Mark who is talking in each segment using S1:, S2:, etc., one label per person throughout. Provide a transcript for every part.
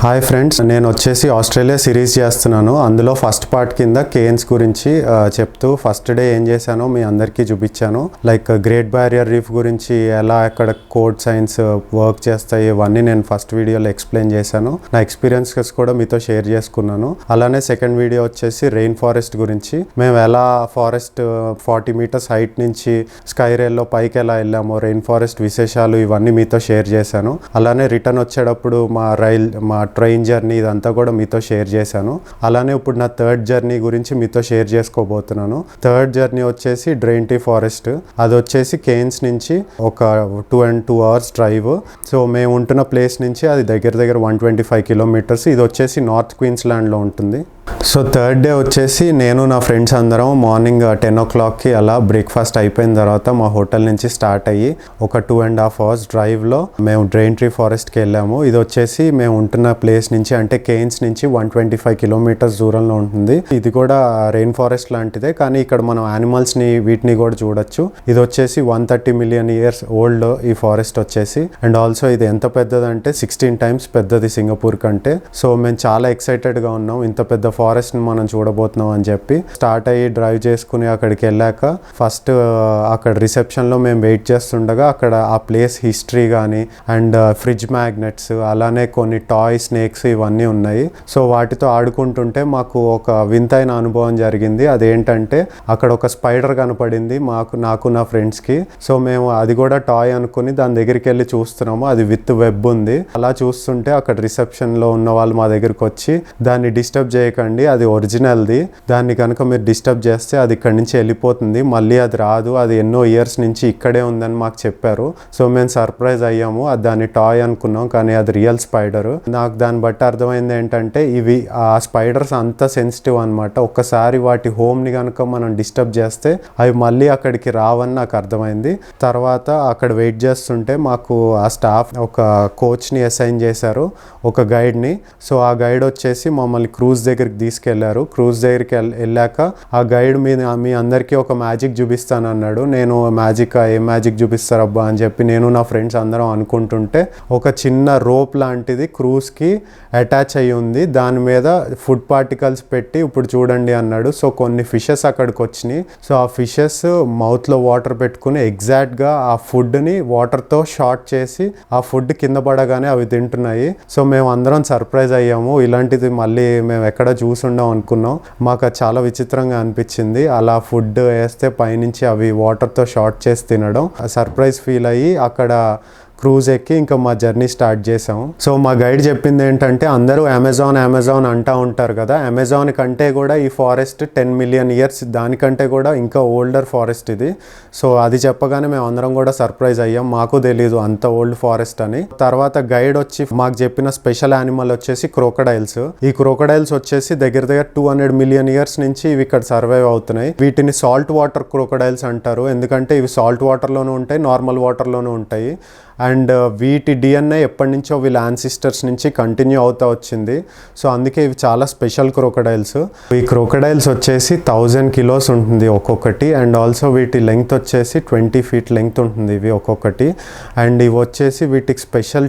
S1: Hi friends, నేను వచ్చేసి Australia series చేస్తున్నాను. అందులో ఫస్ట్ పార్ట్ కింద కేన్స్ గురించి చెప్తూ ఫస్ట్ డే ఏం చేశానో మీ అందరికీ చూపించాను. లైక్ గ్రేట్ బ్యారియర్ రీఫ్ గురించి ఎలా అక్కడ కోడ్ సైన్స్ వర్క్ చేస్తాయి ఇవన్నీ నేను ఫస్ట్ వీడియోలో ఎక్స్ప్లెయిన్ చేశాను. నా ఎక్స్పీరియన్సెస్ కూడా మీతో షేర్ చేసుకున్నాను. అలానే సెకండ్ వీడియో వచ్చేసి రెయిన్ ఫారెస్ట్ గురించి, మేము ఎలా ఫారెస్ట్ 40 మీటర్స్ హైట్ నుంచి స్కై రైల్లో పైకి ఎలా వెళ్ళామో, రెయిన్ ఫారెస్ట్ విశేషాలు ఇవన్నీ మీతో షేర్ చేశాను. అలానే రిటర్న్ వచ్చేటప్పుడు మా ట్రైన్ జర్నీ ఇదంతా కూడా మీతో షేర్ చేశాను. అలానే ఇప్పుడు నా థర్డ్ జర్నీ గురించి మీతో షేర్ చేసుకోబోతున్నాను. థర్డ్ జర్నీ వచ్చేసి డ్రెయింటీ ఫారెస్ట్. అది వచ్చేసి కేన్స్ నుంచి ఒక 2 hours డ్రైవ్. సో మేము ఉంటున్న ప్లేస్ నుంచి అది దగ్గర 125 కిలోమీటర్స్. ఇది వచ్చేసి నార్త్ క్వీన్స్లాండ్లో ఉంటుంది. సో థర్డ్ డే వచ్చేసి నేను నా ఫ్రెండ్స్ అందరం మార్నింగ్ 10 o'clockకి అలా బ్రేక్ఫాస్ట్ అయిపోయిన తర్వాత మా హోటల్ నుంచి స్టార్ట్ అయ్యి ఒక 2.5 hours డ్రైవ్లో మేము డ్రెయింటీ ఫారెస్ట్కి వెళ్ళాము. ఇది వచ్చేసి మేము ఉంటున్న ప్లేస్ నుంచి అంటే కేన్స్ నుంచి 125 కిలోమీటర్స్ దూరంలో ఉంటుంది. ఇది కూడా రెయిన్ ఫారెస్ట్ లాంటిదే, కానీ ఇక్కడ మనం యానిమల్స్ని వీటిని కూడా చూడొచ్చు. ఇది వచ్చేసి 130 million years ఓల్డ్ ఈ ఫారెస్ట్ వచ్చేసి. అండ్ ఆల్సో ఇది ఎంత పెద్దదంటే 16 times పెద్దది సింగపూర్ కంటే. సో మేము చాలా ఎక్సైటెడ్గా ఉన్నాం, ఇంత పెద్ద ఫారెస్ట్ని మనం చూడబోతున్నాం అని చెప్పి. స్టార్ట్ అయ్యి డ్రైవ్ చేసుకుని అక్కడికి వెళ్ళాక ఫస్ట్ అక్కడ రిసెప్షన్లో మేము వెయిట్ చేస్తుండగా అక్కడ ఆ ప్లేస్ హిస్టరీ కానీ అండ్ ఫ్రిడ్జ్ మ్యాగ్నెట్స్ అలానే కొన్ని టాయ్ స్నేక్స్ ఇవన్నీ ఉన్నాయి. సో వాటితో ఆడుకుంటుంటే మాకు ఒక వింతైన అనుభవం జరిగింది. అదేంటంటే అక్కడ ఒక స్పైడర్ కనపడింది నాకు నా ఫ్రెండ్స్కి. సో మేము అది కూడా టాయ్ అనుకుని దాని దగ్గరికి వెళ్ళి చూస్తున్నాము. అది విత్ వెబ్ ఉంది. అలా చూస్తుంటే అక్కడ రిసెప్షన్లో ఉన్న వాళ్ళు మా దగ్గరికి వచ్చి దాన్ని డిస్టర్బ్ చేయకండి, అది ఒరిజినల్ది, దాన్ని కనుక మీరు డిస్టర్బ్ చేస్తే అది ఇక్కడి నుంచి వెళ్ళిపోతుంది, మళ్ళీ అది రాదు, అది ఎన్నో ఇయర్స్ నుంచి ఇక్కడే ఉందని మాకు చెప్పారు. సో మేము సర్ప్రైజ్ అయ్యాము. అది దాన్ని టాయ్ అనుకున్నాం, కానీ అది రియల్ స్పైడర్. నాకు దాన్ని బట్టి అర్థమైంది ఏంటంటే ఆ స్పైడర్స్ అంత సెన్సిటివ్ అనమాట. ఒక్కసారి వాటి హోమ్ని కనుక మనం డిస్టర్బ్ చేస్తే అవి మళ్ళీ అక్కడికి రావని నాకు అర్థమైంది. తర్వాత అక్కడ వెయిట్ చేస్తుంటే మాకు ఆ స్టాఫ్ ఒక కోచ్ని అసైన్ చేశారు, ఒక గైడ్ని. సో ఆ గైడ్ వచ్చేసి మమ్మల్ని క్రూజ్ దగ్గరికి తీసుకెళ్లారు. క్రూజ్ దగ్గరికి వెళ్ళాక ఆ గైడ్ మీ అందరికీ ఒక మ్యాజిక్ చూపిస్తానన్నాడు. నేను ఏం మ్యాజిక్ చూపిస్తారబ్బా అని చెప్పి నేను నా ఫ్రెండ్స్ అందరం అనుకుంటుంటే ఒక చిన్న రోప్ లాంటిది క్రూజ్కి అటాచ్ అయ్యి ఉంది. దాని మీద ఫుడ్ పార్టికల్స్ పెట్టి ఇప్పుడు చూడండి అన్నాడు. సో కొన్ని ఫిషెస్ అక్కడికి వచ్చినాయి. సో ఆ ఫిషెస్ మౌత్లో వాటర్ పెట్టుకుని ఎగ్జాక్ట్గా ఆ ఫుడ్ని వాటర్తో షార్ట్ చేసి ఆ ఫుడ్ కింద పడగానే అవి తింటున్నాయి. సో మేము అందరం సర్ప్రైజ్ అయ్యాము. ఇలాంటిది మళ్ళీ మేము ఎక్కడ చూసుండం అనుకున్నాం. మాకు అది చాలా విచిత్రంగా అనిపించింది. అలా ఫుడ్ వేస్తే పైనుంచి అవి వాటర్తో షార్ట్ చేసి తినడం. సర్ప్రైజ్ ఫీల్ అయ్యి అక్కడ క్రూజ్ ఎక్కి ఇంకా మా జర్నీ స్టార్ట్ చేసాము. సో మా గైడ్ చెప్పింది ఏంటంటే అందరూ అమెజాన్ అంటూ ఉంటారు కదా, అమెజాన్ కంటే కూడా ఈ ఫారెస్ట్ 10 million years దానికంటే కూడా ఇంకా ఓల్డర్ ఫారెస్ట్ ఇది. సో అది చెప్పగానే మేము అందరం కూడా సర్ప్రైజ్ అయ్యాం. మాకు తెలీదు అంత ఓల్డ్ ఫారెస్ట్ అని. తర్వాత గైడ్ వచ్చి మాకు చెప్పిన స్పెషల్ యానిమల్ వచ్చేసి క్రోకడైల్స్. ఈ క్రోకడైల్స్ వచ్చేసి దగ్గర 200 million years నుంచి ఇవి ఇక్కడ సర్వైవ్ అవుతున్నాయి. వీటిని సాల్ట్ వాటర్ క్రోకడైల్స్ అంటారు, ఎందుకంటే ఇవి సాల్ట్ వాటర్లోనూ ఉంటాయి, నార్మల్ వాటర్లోనూ ఉంటాయి. అండ్ వీటి డిఎన్ఏ ఎప్పటి నుంచో వీళ్ళ యాన్సిస్టర్స్ నుంచి కంటిన్యూ అవుతూ వచ్చింది. సో అందుకే ఇవి చాలా స్పెషల్ క్రోకడైల్స్. ఈ క్రోకడైల్స్ వచ్చేసి 1000 kilos ఉంటుంది ఒక్కొక్కటి. అండ్ ఆల్సో వీటి లెంగ్త్ వచ్చేసి 20 feet లెంగ్త్ ఉంటుంది ఇవి ఒక్కొక్కటి. అండ్ ఇవి వచ్చేసి వీటికి స్పెషల్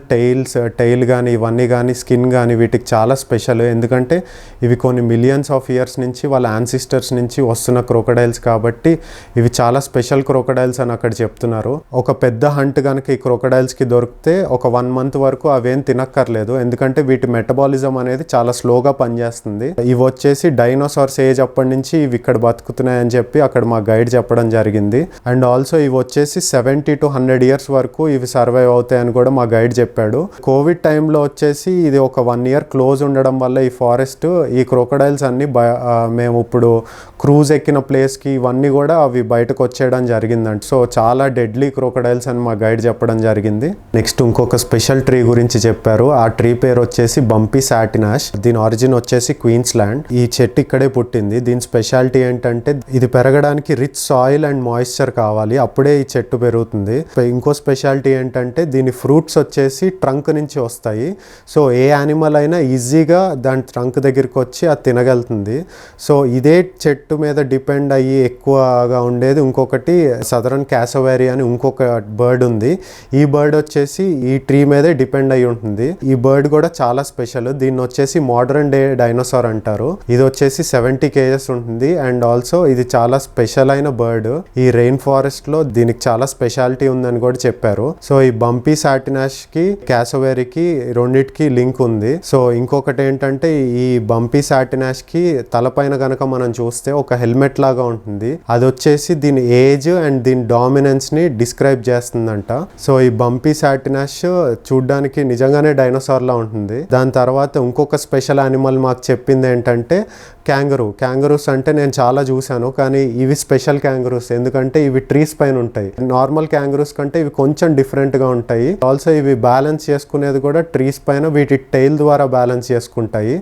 S1: టైల్ కానీ ఇవన్నీ కానీ స్కిన్ కానీ వీటికి చాలా స్పెషల్, ఎందుకంటే ఇవి కొన్ని మిలియన్స్ ఆఫ్ ఇయర్స్ నుంచి వాళ్ళ యాన్సిస్టర్స్ నుంచి వస్తున్న క్రోకడైల్స్ కాబట్టి ఇవి చాలా స్పెషల్ క్రోకడైల్స్ అని అక్కడ చెప్తున్నారు. ఒక పెద్ద హంట్ కనుక ఈ క్రోకడైల్స్కి దొరికితే ఒక 1 month వరకు అవేం తినక్కర్లేదు, ఎందుకంటే వీటి మెటబాలిజం అనేది చాలా స్లోగా పనిచేస్తుంది. ఇవి వచ్చేసి డైనోసార్స్ ఏజ్ అప్పటి నుంచి ఇవి ఇక్కడ బతుకుతున్నాయని చెప్పి అక్కడ మా గైడ్ చెప్పడం జరిగింది. అండ్ ఆల్సో ఇవి వచ్చేసి 70 to 100 years వరకు ఇవి సర్వైవ్ అవుతాయని కూడా మా గైడ్ చెప్పాడు. కోవిడ్ టైంలో వచ్చేసి ఇది ఒక 1 year క్లోజ్ ఉండడం వల్ల ఈ ఫారెస్ట్ ఈ క్రోకడైల్స్ అన్ని మేము ఇప్పుడు క్రూజ్ ఎక్కిన ప్లేస్కి ఇవన్నీ కూడా అవి బయటకు వచ్చేయడం జరిగిందంట. సో చాలా డెడ్లీ క్రోకడైల్స్ అని మా గైడ్ చెప్పడం జరిగింది. నెక్స్ట్ ఇంకొక స్పెషల్ ట్రీ గురించి చెప్పారు. ఆ ట్రీ పేరు వచ్చేసి బంపీ సాటినాష్. దీని ఆరిజిన్ వచ్చేసి క్వీన్స్లాండ్. ఈ చెట్టు ఇక్కడే పుట్టింది. దీని స్పెషాలిటీ ఏంటంటే ఇది పెరగడానికి రిచ్ సాయిల్ అండ్ మాయిశ్చర్ కావాలి, అప్పుడే ఈ చెట్టు పెరుగుతుంది. ఇంకో స్పెషాలిటీ ఏంటంటే దీని ఫ్రూట్స్ వచ్చేసి ట్రంక్ నుంచి వస్తాయి. సో ఏ యానిమల్ అయినా ఈజీగా దాని ట్రంక్ దగ్గరికి వచ్చి అది తినగలుగుతుంది. సో ఇదే చెట్టు మీద డిపెండ్ అయ్యి ఎక్కువగా ఉండేది ఇంకొకటి సదరన్ క్యాసోవేరీ అని ఇంకొక బర్డ్ ఉంది. ఈ బర్డ్ బర్డ్ వచ్చేసి ఈ ట్రీ మీదే డిపెండ్ అయి ఉంటుంది. ఈ బర్డ్ కూడా చాలా స్పెషల్. దీన్ని వచ్చేసి మోడర్న్ డే డైనోసార్ అంటారు. ఇది వచ్చేసి 70 kgs ఉంటుంది. అండ్ ఆల్సో ఇది చాలా స్పెషల్ అయిన బర్డ్. ఈ రెయిన్ ఫారెస్ట్ లో దీనికి చాలా స్పెషాలిటీ ఉందని కూడా చెప్పారు. సో ఈ బంపీ సాటినాష్ కి క్యాసోవేరీకి రెండిటికి లింక్ ఉంది. సో ఇంకొకటి ఏంటంటే ఈ బంపీ సాటినాష్ కి తలపైన గనక మనం చూస్తే ఒక హెల్మెట్ లాగా ఉంటుంది. అది వచ్చేసి దీని ఏజ్ అండ్ దీని డామినెన్స్ ని డిస్క్రైబ్ చేస్తుందంట. సో ఈ బంపీ సాటినాష్ చూడ్డానికి నిజంగానే డైనోసార్ లా ఉంటుంది. దాని తర్వాత ఇంకొక స్పెషల్ యానిమల్ మాకు చెప్పింది ఏంటంటే క్యాంగరూస్ అంటే నేను చాలా చూశాను, కానీ ఇవి స్పెషల్ క్యాంగరూస్. ఎందుకంటే ఇవి ట్రీస్ పైన ఉంటాయి. నార్మల్ క్యాంగరూస్ కంటే ఇవి కొంచెం డిఫరెంట్ గా ఉంటాయి. ఆల్సో ఇవి బ్యాలెన్స్ చేసుకునేది కూడా ట్రీస్ పైన వీటి టైల్ ద్వారా బ్యాలెన్స్ చేసుకుంటాయి.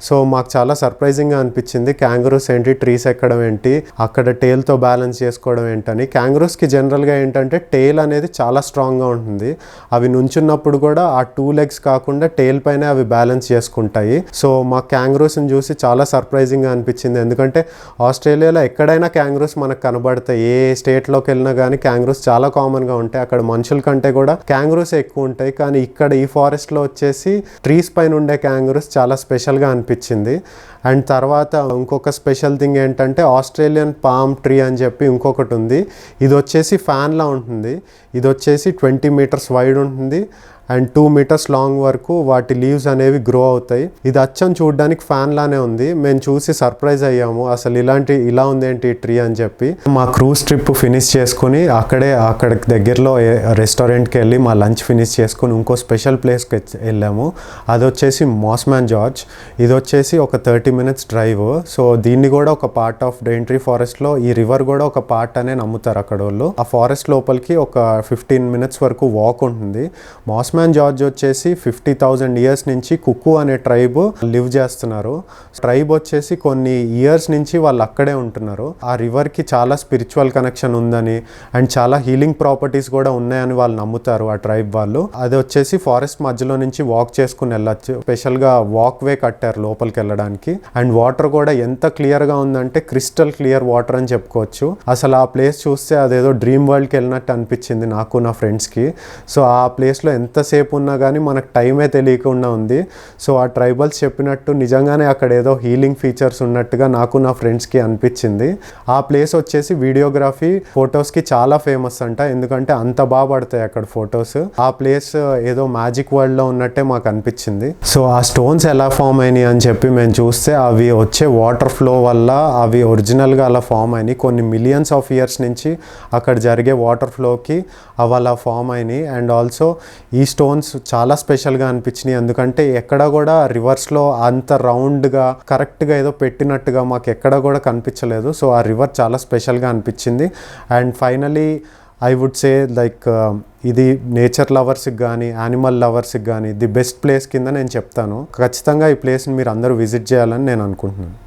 S1: సో మాకు చాలా సర్ప్రైజింగ్ గా అనిపించింది. క్యాంగరూస్ ఏంటి ట్రీస్ ఎక్కడం ఏంటి, అక్కడ టైల్ తో బ్యాలెన్స్ చేసుకోవడం ఏంటని. క్యాంగరూస్ కి జనరల్ గా ఏంటంటే టైల్ అనేది చాలా స్ట్రాంగ్ గా ఉంటుంది. అవి నుంచున్నప్పుడు కూడా ఆ 2 legs కాకుండా టైల్ పైన అవి బ్యాలెన్స్ చేసుకుంటాయి. సో మా క్యాంగరూస్ ని చూసి చాలా సర్ప్రైజింగ్ గా అనిపించింది. ఎందుకంటే ఆస్ట్రేలియాలో ఎక్కడైనా క్యాంగరూస్ మనకు కనబడతాయి. ఏ స్టేట్ లోకి వెళ్ళినా కానీ క్యాంగరూస్ చాలా కామన్ గా ఉంటాయి. అక్కడ మనుషుల కంటే కూడా క్యాంగరూస్ ఎక్కువ ఉంటాయి. కానీ ఇక్కడ ఈ ఫారెస్ట్ లో వచ్చేసి ట్రీస్ పైన ఉండే క్యాంగరూస్ చాలా స్పెషల్ గా అనిపించింది. అండ్ తర్వాత ఇంకొక స్పెషల్ థింగ్ ఏంటంటే ఆస్ట్రేలియన్ పామ్ ట్రీ అని చెప్పి ఇంకొకటి ఉంది. ఇది వచ్చేసి ఫ్యాన్ లా ఉంటుంది. ఇది వచ్చేసి 20 meters వైడ్ ఉంటుంది అండ్ 2 meters లాంగ్ వరకు వాటి లీవ్స్ అనేవి గ్రో అవుతాయి. ఇది అచ్చం చూడడానికి ఫ్యాన్ లానే ఉంది. మేము చూసి సర్ప్రైజ్ అయ్యాము, అసలు ఇలా ఉంది ఏంటి ట్రీ అని చెప్పి. మా క్రూజ్ ట్రిప్ ఫినిష్ చేసుకుని అక్కడ దగ్గరలో రెస్టారెంట్కి వెళ్ళి మా లంచ్ ఫినిష్ చేసుకుని ఇంకో స్పెషల్ ప్లేస్కి వెళ్ళాము. అది వచ్చేసి మాస్మాన్ జార్జ్. ఇది వచ్చేసి ఒక 30 minutes డ్రైవ్. సో దీన్ని కూడా ఒక పార్ట్ ఆఫ్ డెయింట్రీ ఫారెస్ట్లో ఈ రివర్ కూడా ఒక పార్ట్ అనే నమ్ముతారు అక్కడ వాళ్ళు. ఆ ఫారెస్ట్ లోపలికి ఒక 15 minutes వరకు వాక్ ఉంటుంది. మాస్మాన్ జార్జ్ వచ్చేసి 50,000 years నుంచి కుక్కు అనే ట్రైబ్ లివ్ చేస్తున్నారు. ట్రైబ్ వచ్చేసి కొన్ని ఇయర్స్ నుంచి వాళ్ళు అక్కడే ఉంటున్నారు. ఆ రివర్ కి చాలా స్పిరిచువల్ కనెక్షన్ ఉందని అండ్ చాలా హీలింగ్ ప్రాపర్టీస్ కూడా ఉన్నాయని వాళ్ళు నమ్ముతారు ఆ ట్రైబ్ వాళ్ళు. అది వచ్చేసి ఫారెస్ట్ మధ్యలో నుంచి వాక్ చేసుకుని వెళ్ళొచ్చు. స్పెషల్ గా వాక్ వే కట్టారు లోపలికి వెళ్ళడానికి. అండ్ వాటర్ కూడా ఎంత క్లియర్ గా ఉందంటే క్రిస్టల్ క్లియర్ వాటర్ అని చెప్పుకోవచ్చు. అసలు ఆ ప్లేస్ చూస్తే అదేదో డ్రీమ్ వరల్డ్కి వెళ్ళినట్టు అనిపించింది నాకు, నా ఫ్రెండ్స్ కి. సో ఆ ప్లేస్ లో ఎంతసేపు ఉన్నా కానీ మనకు టైమే తెలియకుండా ఉంది. సో ఆ ట్రైబల్స్ చెప్పినట్టు నిజంగానే అక్కడ ఏదో హీలింగ్ ఫీచర్స్ ఉన్నట్టుగా నాకు, నా ఫ్రెండ్స్కి అనిపించింది. ఆ ప్లేస్ వచ్చేసి వీడియోగ్రఫీ ఫొటోస్కి చాలా ఫేమస్ అంట. ఎందుకంటే అంత బాగా పడతాయి అక్కడ ఫొటోస్. ఆ ప్లేస్ ఏదో మ్యాజిక్ వరల్డ్లో ఉన్నట్టే మాకు అనిపించింది. సో ఆ స్టోన్స్ ఎలా ఫామ్ అయినాయి అని చెప్పి మేము చూస్తే అవి వచ్చే వాటర్ ఫ్లో వల్ల అవి ఒరిజినల్గా అలా ఫామ్ అయినాయి. కొన్ని మిలియన్స్ ఆఫ్ ఇయర్స్ నుంచి అక్కడ జరిగే వాటర్ ఫ్లోకి అవి అలా ఫామ్ అయినాయి. అండ్ ఆల్సో ఈ స్టోన్స్ చాలా స్పెషల్గా అనిపించినాయి. ఎందుకంటే ఎక్కడ కూడా రివర్స్లో అంత రౌండ్గా కరెక్ట్గా ఏదో పెట్టినట్టుగా మాకు ఎక్కడ కూడా కనిపించలేదు. సో ఆ రివర్ చాలా స్పెషల్గా అనిపించింది. And finally I would say like ఇది నేచర్ లవర్స్కి కానీ యానిమల్ లవర్స్కి కానీ ది బెస్ట్ ప్లేస్ కింద నేను చెప్తాను. ఖచ్చితంగా ఈ ప్లేస్ని మీరు అందరూ విజిట్ చేయాలని నేను అనుకుంటున్నాను.